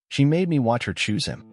She made me watch her choose him.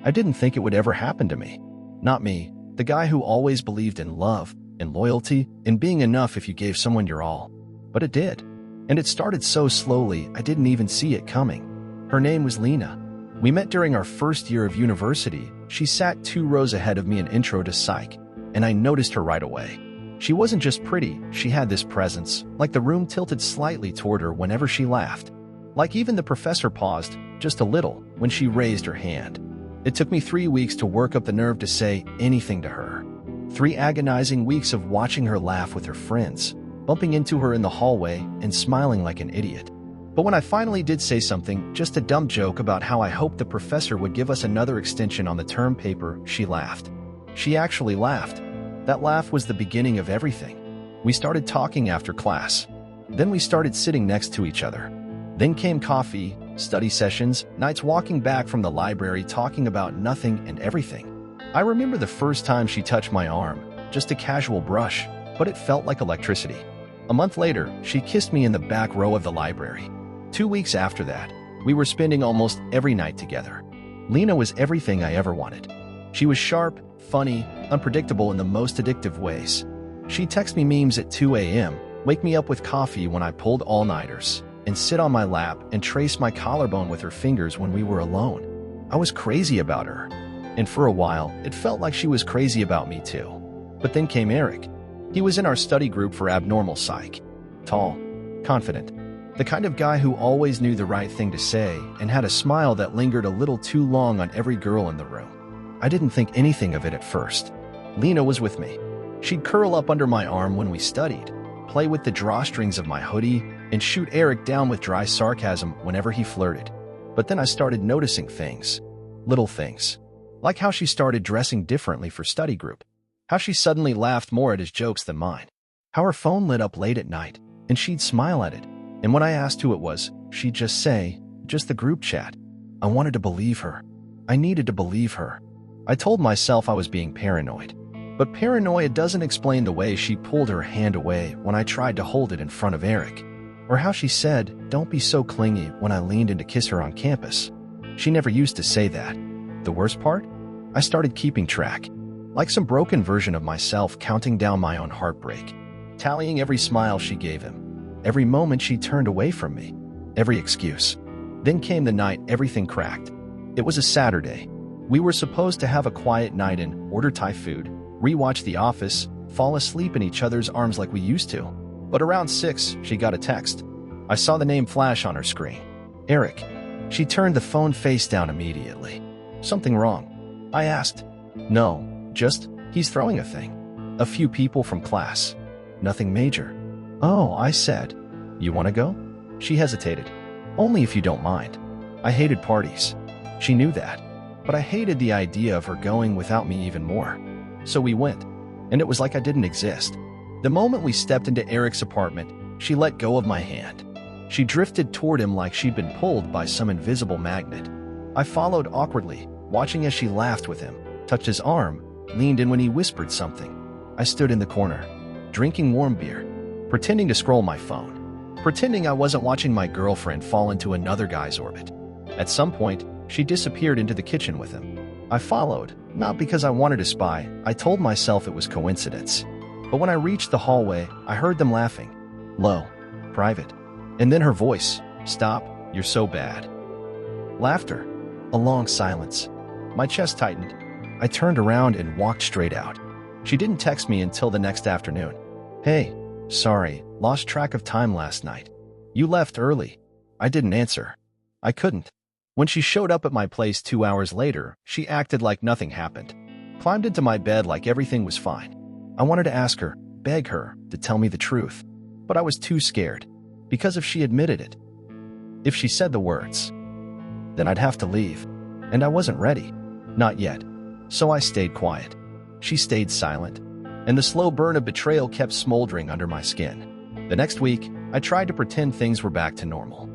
I didn't think it would ever happen to me. Not me, the guy who always believed in love, in loyalty, in being enough if you gave someone your all. But it did. And it started so slowly I didn't even see it coming. Her name was Lena. We met during our first year of university. She sat 2 rows ahead of me in Intro to Psych, and I noticed her right away. She wasn't just pretty, she had this presence, like the room tilted slightly toward her whenever she laughed. Like even the professor paused, just a little, when she raised her hand. It took me 3 weeks to work up the nerve to say anything to her. 3 agonizing weeks of watching her laugh with her friends, bumping into her in the hallway and smiling like an idiot. But when I finally did say something, just a dumb joke about how I hoped the professor would give us another extension on the term paper, she laughed. She actually laughed. That laugh was the beginning of everything. We started talking after class. Then we started sitting next to each other. Then came coffee, study sessions, nights walking back from the library talking about nothing and everything. I remember the first time she touched my arm, just a casual brush, but it felt like electricity. A month later, she kissed me in the back row of the library. 2 weeks after that, we were spending almost every night together. Lena was everything I ever wanted. She was sharp, funny, unpredictable in the most addictive ways. She'd text me memes at 2 a.m., wake me up with coffee when I pulled all-nighters, and sit on my lap and trace my collarbone with her fingers when we were alone. I was crazy about her. And for a while, it felt like she was crazy about me too. But then came Eric. He was in our study group for abnormal psych. Tall, confident, the kind of guy who always knew the right thing to say and had a smile that lingered a little too long on every girl in the room. I didn't think anything of it at first. Lena was with me. She'd curl up under my arm when we studied, play with the drawstrings of my hoodie, and shoot Eric down with dry sarcasm whenever he flirted. But then I started noticing things. Little things. Like how she started dressing differently for study group. How she suddenly laughed more at his jokes than mine. How her phone lit up late at night, and she'd smile at it. And when I asked who it was, she'd just say, just the group chat. I wanted to believe her. I needed to believe her. I told myself I was being paranoid. But paranoia doesn't explain the way she pulled her hand away when I tried to hold it in front of Eric. Or how she said, "Don't be so clingy," when I leaned in to kiss her on campus. She never used to say that. The worst part? I started keeping track. Like some broken version of myself counting down my own heartbreak. Tallying every smile she gave him. Every moment she turned away from me. Every excuse. Then came the night everything cracked. It was a Saturday. We were supposed to have a quiet night and order Thai food, rewatch The Office, fall asleep in each other's arms like we used to. But around 6, she got a text. I saw the name flash on her screen. Eric. She turned the phone face down immediately. Something wrong? I asked. No, just, he's throwing a thing. A few people from class. Nothing major. Oh, I said. You want to go? She hesitated. Only if you don't mind. I hated parties. She knew that. But I hated the idea of her going without me even more. So we went. And it was like I didn't exist. The moment we stepped into Eric's apartment, she let go of my hand. She drifted toward him like she'd been pulled by some invisible magnet. I followed awkwardly, watching as she laughed with him, touched his arm, leaned in when he whispered something. I stood in the corner, drinking warm beer, pretending to scroll my phone, pretending I wasn't watching my girlfriend fall into another guy's orbit. At some point, she disappeared into the kitchen with him. I followed, not because I wanted to spy. I told myself it was coincidence. But when I reached the hallway, I heard them laughing. Low, private. And then her voice. Stop, you're so bad. Laughter. A long silence. My chest tightened. I turned around and walked straight out. She didn't text me until the next afternoon. Hey, sorry, lost track of time last night. You left early. I didn't answer. I couldn't. When she showed up at my place 2 hours later, she acted like nothing happened. Climbed into my bed like everything was fine. I wanted to ask her, beg her, to tell me the truth. But I was too scared. Because if she admitted it, if she said the words, then I'd have to leave. And I wasn't ready. Not yet. So I stayed quiet. She stayed silent. And the slow burn of betrayal kept smoldering under my skin. The next week, I tried to pretend things were back to normal.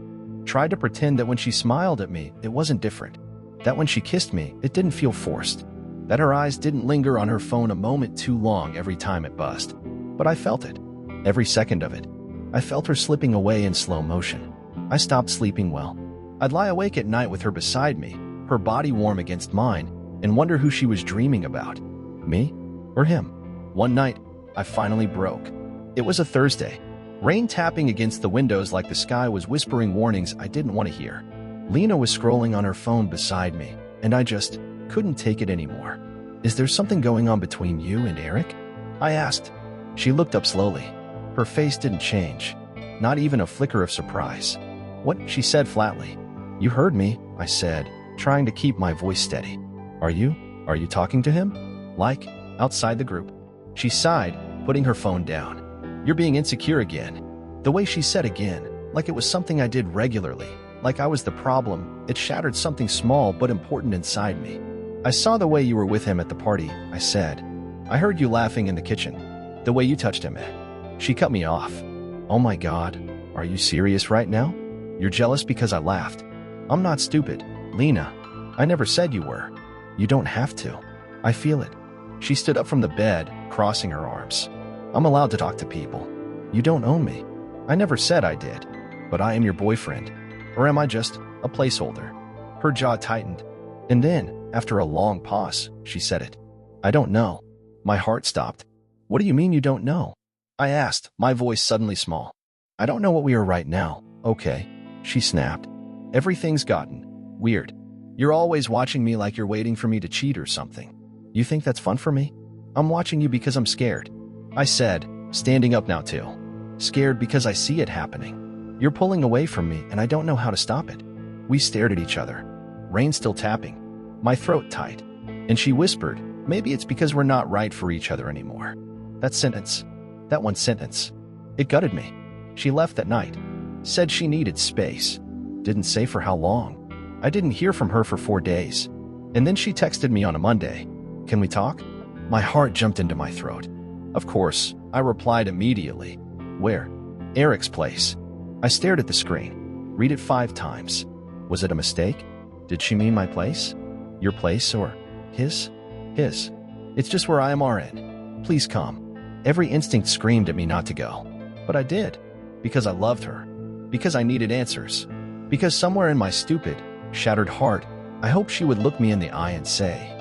Tried to pretend that when she smiled at me, it wasn't different. That when she kissed me, it didn't feel forced. That her eyes didn't linger on her phone a moment too long every time it buzzed. But I felt it. Every second of it. I felt her slipping away in slow motion. I stopped sleeping well. I'd lie awake at night with her beside me, her body warm against mine, and wonder who she was dreaming about. Me or him? One night, I finally broke. It was a Thursday. Rain tapping against the windows like the sky was whispering warnings I didn't want to hear. Lena was scrolling on her phone beside me, and I just couldn't take it anymore. Is there something going on between you and Eric? I asked. She looked up slowly. Her face didn't change, not even a flicker of surprise. What? She said flatly. You heard me, I said, trying to keep my voice steady. Are you talking to him? Like, outside the group? She sighed, putting her phone down. You're being insecure again. The way she said again, like it was something I did regularly, like I was the problem, it shattered something small but important inside me. I saw the way you were with him at the party, I said. I heard you laughing in the kitchen, the way you touched him. She cut me off. Oh my God, are you serious right now? You're jealous because I laughed. I'm not stupid, Lena. I never said you were. You don't have to. I feel it. She stood up from the bed, crossing her arms. I'm allowed to talk to people. You don't own me. I never said I did. But I am your boyfriend. Or am I just a placeholder? Her jaw tightened. And then, after a long pause, she said it. I don't know. My heart stopped. What do you mean you don't know? I asked, my voice suddenly small. I don't know what we are right now, okay? She snapped. Everything's gotten weird. You're always watching me like you're waiting for me to cheat or something. You think that's fun for me? I'm watching you because I'm scared. I said, standing up now too. Scared because I see it happening. You're pulling away from me and I don't know how to stop it. We stared at each other. Rain still tapping. My throat tight. And she whispered, maybe it's because we're not right for each other anymore. That one sentence. It gutted me. She left that night. Said she needed space. Didn't say for how long. I didn't hear from her for 4 days. And then she texted me on a Monday. Can we talk? My heart jumped into my throat. Of course, I replied immediately. Where? Eric's place. I stared at the screen. Read it 5 times. Was it a mistake? Did she mean my place? Your place or his? His. It's just where I am RN. Please come. Every instinct screamed at me not to go. But I did. Because I loved her. Because I needed answers. Because somewhere in my stupid, shattered heart, I hoped she would look me in the eye and say,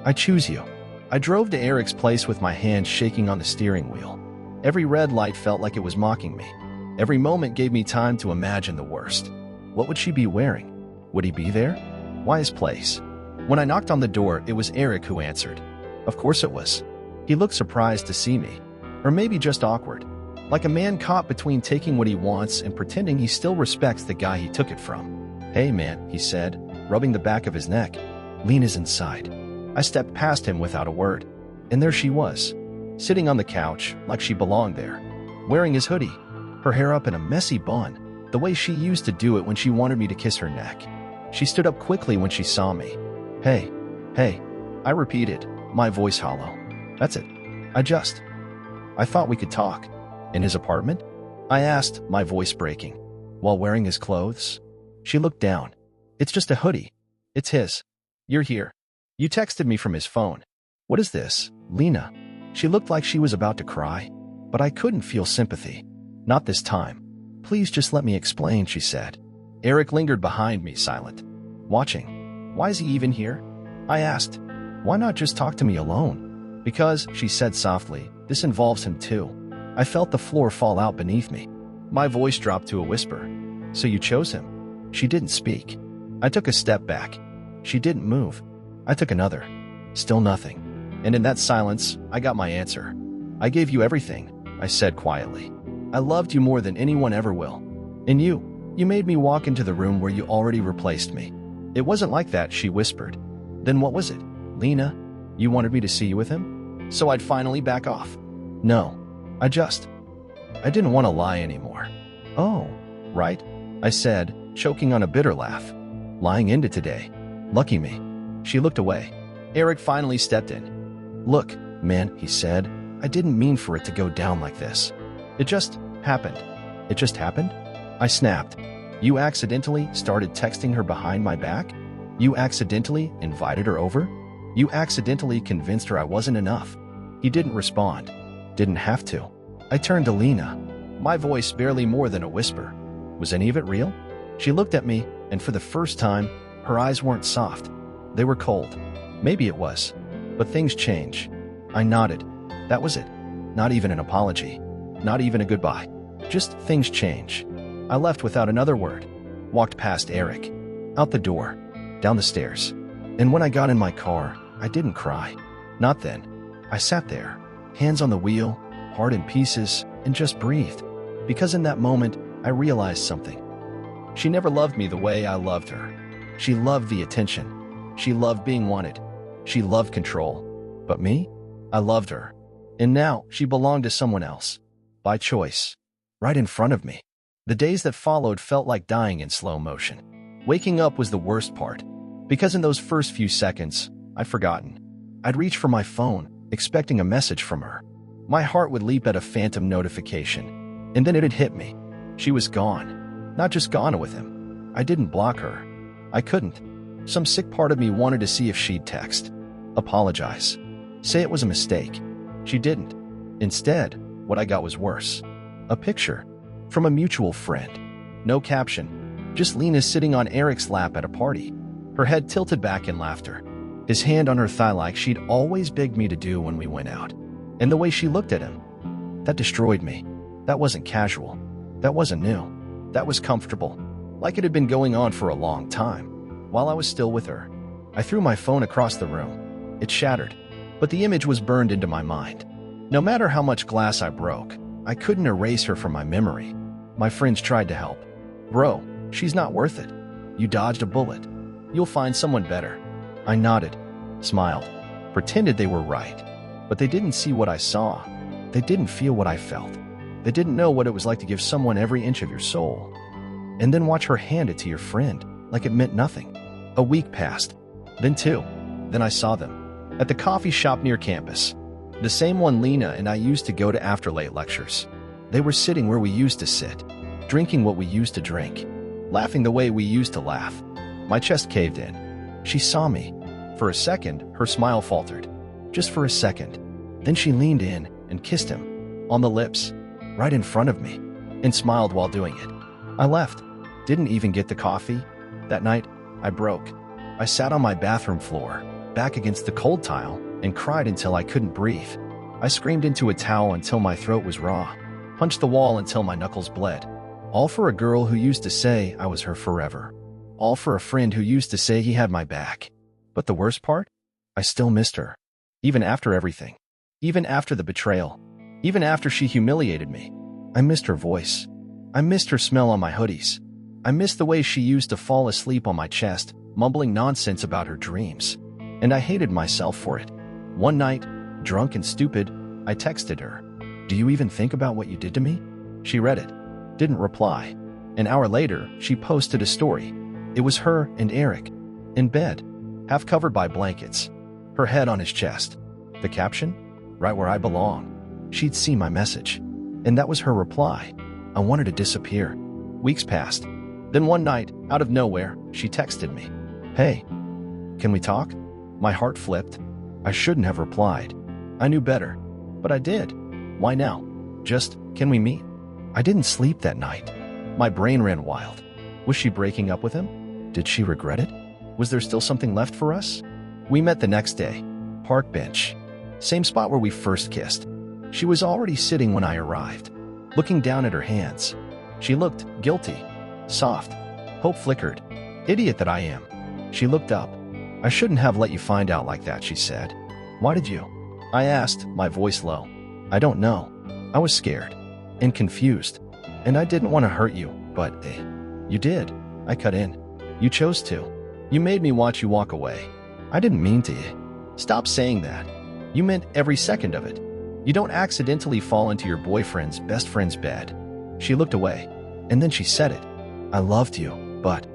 I choose you. I drove to Eric's place with my hands shaking on the steering wheel. Every red light felt like it was mocking me. Every moment gave me time to imagine the worst. What would she be wearing? Would he be there? Why his place? When I knocked on the door, it was Eric who answered. Of course it was. He looked surprised to see me. Or maybe just awkward. Like a man caught between taking what he wants and pretending he still respects the guy he took it from. Hey man, he said, rubbing the back of his neck. Lena's inside. I stepped past him without a word. And there she was, sitting on the couch like she belonged there, wearing his hoodie, her hair up in a messy bun, the way she used to do it when she wanted me to kiss her neck. She stood up quickly when she saw me. Hey, I repeated, my voice hollow. That's it. I thought we could talk. In his apartment? I asked, my voice breaking. While wearing his clothes? She looked down. It's just a hoodie. It's his. You're here. You texted me from his phone. What is this, Lena? She looked like she was about to cry, but I couldn't feel sympathy. Not this time. Please just let me explain, she said. Eric lingered behind me, silent. Watching. Why is he even here? I asked. Why not just talk to me alone? Because, she said softly, this involves him too. I felt the floor fall out beneath me. My voice dropped to a whisper. So you chose him? She didn't speak. I took a step back. She didn't move. I took another. Still nothing. And in that silence, I got my answer. I gave you everything, I said quietly. I loved you more than anyone ever will. And you made me walk into the room where you already replaced me. It wasn't like that, she whispered. Then what was it? Lena, you wanted me to see you with him? So I'd finally back off. No, I didn't want to lie anymore. Oh, right, I said, choking on a bitter laugh. Lying into today. Lucky me. She looked away. Eric finally stepped in. Look, man, he said, I didn't mean for it to go down like this. It just happened. It just happened? I snapped. You accidentally started texting her behind my back? You accidentally invited her over? You accidentally convinced her I wasn't enough. He didn't respond. Didn't have to. I turned to Lena, my voice barely more than a whisper. Was any of it real? She looked at me, and for the first time, her eyes weren't soft. They were cold. Maybe it was. But things change. I nodded. That was it. Not even an apology. Not even a goodbye. Just things change. I left without another word. Walked past Eric. Out the door. Down the stairs. And when I got in my car, I didn't cry. Not then. I sat there, hands on the wheel, heart in pieces, and just breathed. Because in that moment, I realized something. She never loved me the way I loved her. She loved the attention. She loved being wanted. She loved control. But me? I loved her. And now she belonged to someone else. By choice. Right in front of me. The days that followed felt like dying in slow motion. Waking up was the worst part. Because in those first few seconds, I'd forgotten. I'd reach for my phone, expecting a message from her. My heart would leap at a phantom notification. And then it'd hit me. She was gone. Not just gone with him. I didn't block her. I couldn't. Some sick part of me wanted to see if she'd text. Apologize. Say it was a mistake. She didn't. Instead, what I got was worse. A picture. From a mutual friend. No caption. Just Lena sitting on Eric's lap at a party. Her head tilted back in laughter. His hand on her thigh like she'd always begged me to do when we went out. And the way she looked at him. That destroyed me. That wasn't casual. That wasn't new. That was comfortable. Like it had been going on for a long time. While I was still with her, I threw my phone across the room. It shattered. But the image was burned into my mind. No matter how much glass I broke, I couldn't erase her from my memory. My friends tried to help. Bro, she's not worth it. You dodged a bullet. You'll find someone better. I nodded, smiled, pretended they were right. But they didn't see what I saw. They didn't feel what I felt. They didn't know what it was like to give someone every inch of your soul. And then watch her hand it to your friend, like it meant nothing. A week passed. Then two. Then I saw them. At the coffee shop near campus. The same one Lena and I used to go to after late lectures. They were sitting where we used to sit, drinking what we used to drink, laughing the way we used to laugh. My chest caved in. She saw me. For a second, her smile faltered. Just for a second. Then she leaned in and kissed him. On the lips. Right in front of me. And smiled while doing it. I left. Didn't even get the coffee. That night, I broke. I sat on my bathroom floor, back against the cold tile, and cried until I couldn't breathe. I screamed into a towel until my throat was raw. Punched the wall until my knuckles bled. All for a girl who used to say I was her forever. All for a friend who used to say he had my back. But the worst part? I still missed her. Even after everything. Even after the betrayal. Even after she humiliated me. I missed her voice. I missed her smell on my hoodies. I missed the way she used to fall asleep on my chest, mumbling nonsense about her dreams. And I hated myself for it. One night, drunk and stupid, I texted her. Do you even think about what you did to me? She read it. Didn't reply. An hour later, she posted a story. It was her and Eric. In bed. Half covered by blankets. Her head on his chest. The caption? Right where I belong. She'd see my message. And that was her reply. I wanted to disappear. Weeks passed. Then one night, out of nowhere, she texted me. Hey, can we talk? My heart flipped. I shouldn't have replied. I knew better. But I did. Why now? Just, can we meet? I didn't sleep that night. My brain ran wild. Was she breaking up with him? Did she regret it? Was there still something left for us? We met the next day. Park bench. Same spot where we first kissed. She was already sitting when I arrived, looking down at her hands. She looked guilty, soft. Hope flickered. Idiot that I am. She looked up. I shouldn't have let you find out like that, she said. Why did you? I asked, my voice low. I don't know. I was scared and confused, and I didn't want to hurt you, but you did. I cut in. You chose to. You made me watch you walk away. I didn't mean to. Stop saying that. You meant every second of it. You don't accidentally fall into your boyfriend's best friend's bed. She looked away, and then she said it. I loved you, but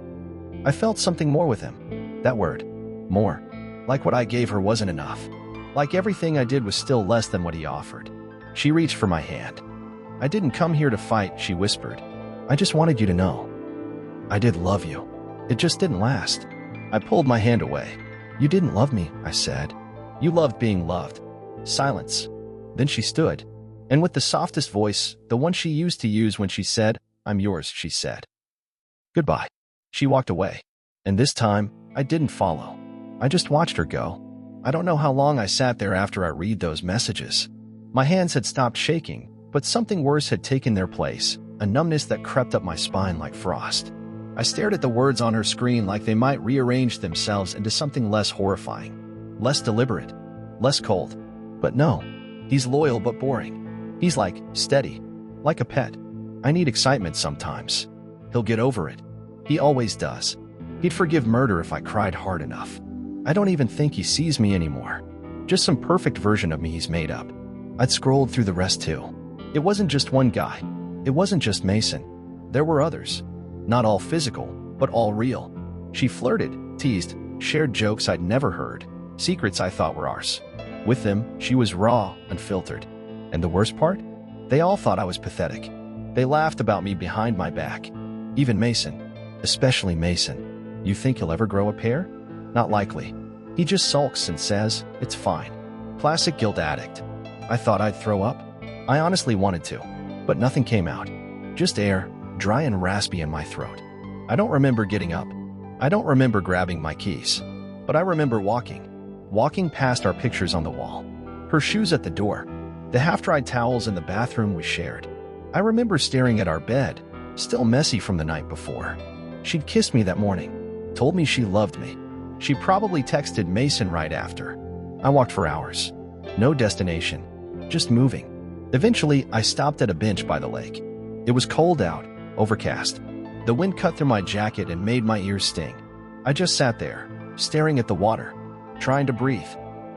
I felt something more with him. That word, more. Like what I gave her wasn't enough. Like everything I did was still less than what he offered. She reached for my hand. I didn't come here to fight, she whispered. I just wanted you to know. I did love you. It just didn't last. I pulled my hand away. You didn't love me, I said. You loved being loved. Silence. Then she stood, and with the softest voice, the one she used to use when she said, I'm yours, she said. Goodbye. She walked away. And this time, I didn't follow. I just watched her go. I don't know how long I sat there after I read those messages. My hands had stopped shaking, but something worse had taken their place, a numbness that crept up my spine like frost. I stared at the words on her screen like they might rearrange themselves into something less horrifying, less deliberate, less cold. But no, he's loyal but boring. He's like, steady, like a pet. I need excitement sometimes. He'll get over it. He always does. He'd forgive murder if I cried hard enough. I don't even think he sees me anymore. Just some perfect version of me he's made up. I'd scrolled through the rest too. It wasn't just one guy. It wasn't just Mason. There were others. Not all physical, but all real. She flirted, teased, shared jokes I'd never heard, secrets I thought were ours. With them, she was raw, unfiltered. And the worst part? They all thought I was pathetic. They laughed about me behind my back. Even Mason. Especially Mason. You think he'll ever grow a pair? Not likely. He just sulks and says, it's fine. Classic guilt addict. I thought I'd throw up. I honestly wanted to, but nothing came out. Just air, dry and raspy in my throat. I don't remember getting up. I don't remember grabbing my keys. But I remember walking past our pictures on the wall. Her shoes at the door. The half-dried towels in the bathroom we shared. I remember staring at our bed, still messy from the night before. She'd kissed me that morning, told me she loved me. She probably texted Mason right after. I walked for hours. No destination, just moving. Eventually, I stopped at a bench by the lake. It was cold out, overcast. The wind cut through my jacket and made my ears sting. I just sat there, staring at the water, trying to breathe.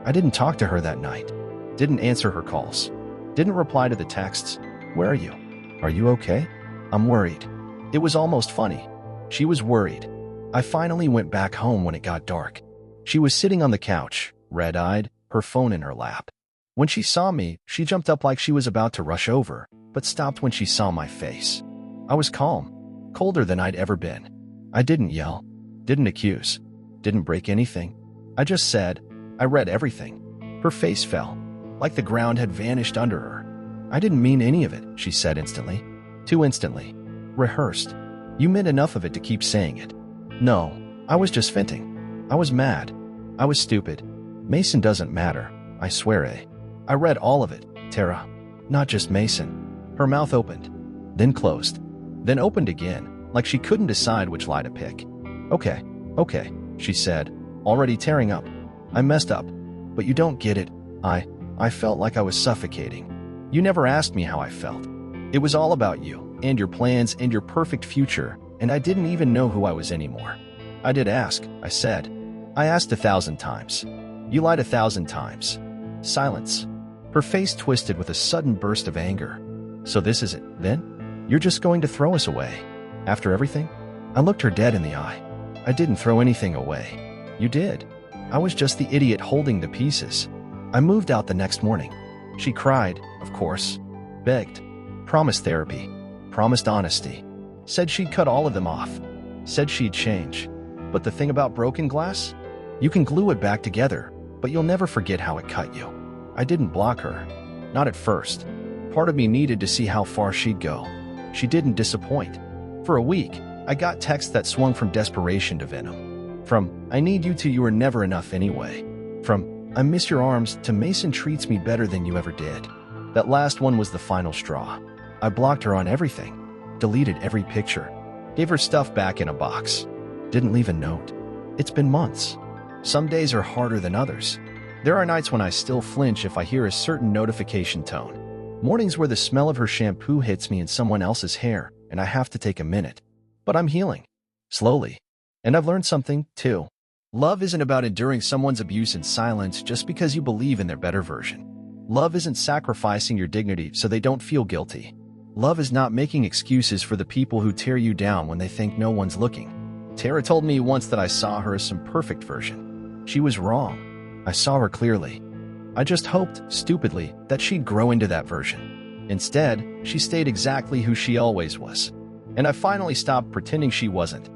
I didn't talk to her that night. Didn't answer her calls. Didn't reply to the texts. Where are you? Are you okay? I'm worried. It was almost funny. She was worried. I finally went back home when it got dark. She was sitting on the couch, red-eyed, her phone in her lap. When she saw me, she jumped up like she was about to rush over, but stopped when she saw my face. I was calm, colder than I'd ever been. I didn't yell, didn't accuse, didn't break anything. I just said, I read everything. Her face fell, like the ground had vanished under her. I didn't mean any of it, she said instantly. Too instantly. Rehearsed. You meant enough of it to keep saying it. No, I was just venting. I was mad. I was stupid. Mason doesn't matter, I swear, eh? I read all of it, Tara. Not just Mason. Her mouth opened, then closed, then opened again, like she couldn't decide which lie to pick. Okay, she said, already tearing up. I messed up, but you don't get it. I felt like I was suffocating. You never asked me how I felt. It was all about you, and your plans, and your perfect future, and I didn't even know who I was anymore. I did ask, I said. I asked 1,000 times. You lied 1,000 times. Silence. Her face twisted with a sudden burst of anger. So this is it, then? You're just going to throw us away? After everything? I looked her dead in the eye. I didn't throw anything away. You did. I was just the idiot holding the pieces. I moved out the next morning. She cried, of course. Begged. Promised therapy. Promised honesty. Said she'd cut all of them off. Said she'd change. But the thing about broken glass? You can glue it back together, but you'll never forget how it cut you. I didn't block her. Not at first. Part of me needed to see how far she'd go. She didn't disappoint. For a week, I got texts that swung from desperation to venom. From, I need you to you were never enough anyway. From, I miss your arms to Mason treats me better than you ever did. That last one was the final straw. I blocked her on everything. Deleted every picture. Gave her stuff back in a box. Didn't leave a note. It's been months. Some days are harder than others. There are nights when I still flinch if I hear a certain notification tone. Mornings where the smell of her shampoo hits me in someone else's hair, and I have to take a minute. But I'm healing. Slowly. And I've learned something, too. Love isn't about enduring someone's abuse in silence just because you believe in their better version. Love isn't sacrificing your dignity so they don't feel guilty. Love is not making excuses for the people who tear you down when they think no one's looking. Tara told me once that I saw her as some perfect version. She was wrong. I saw her clearly. I just hoped, stupidly, that she'd grow into that version. Instead, she stayed exactly who she always was. And I finally stopped pretending she wasn't.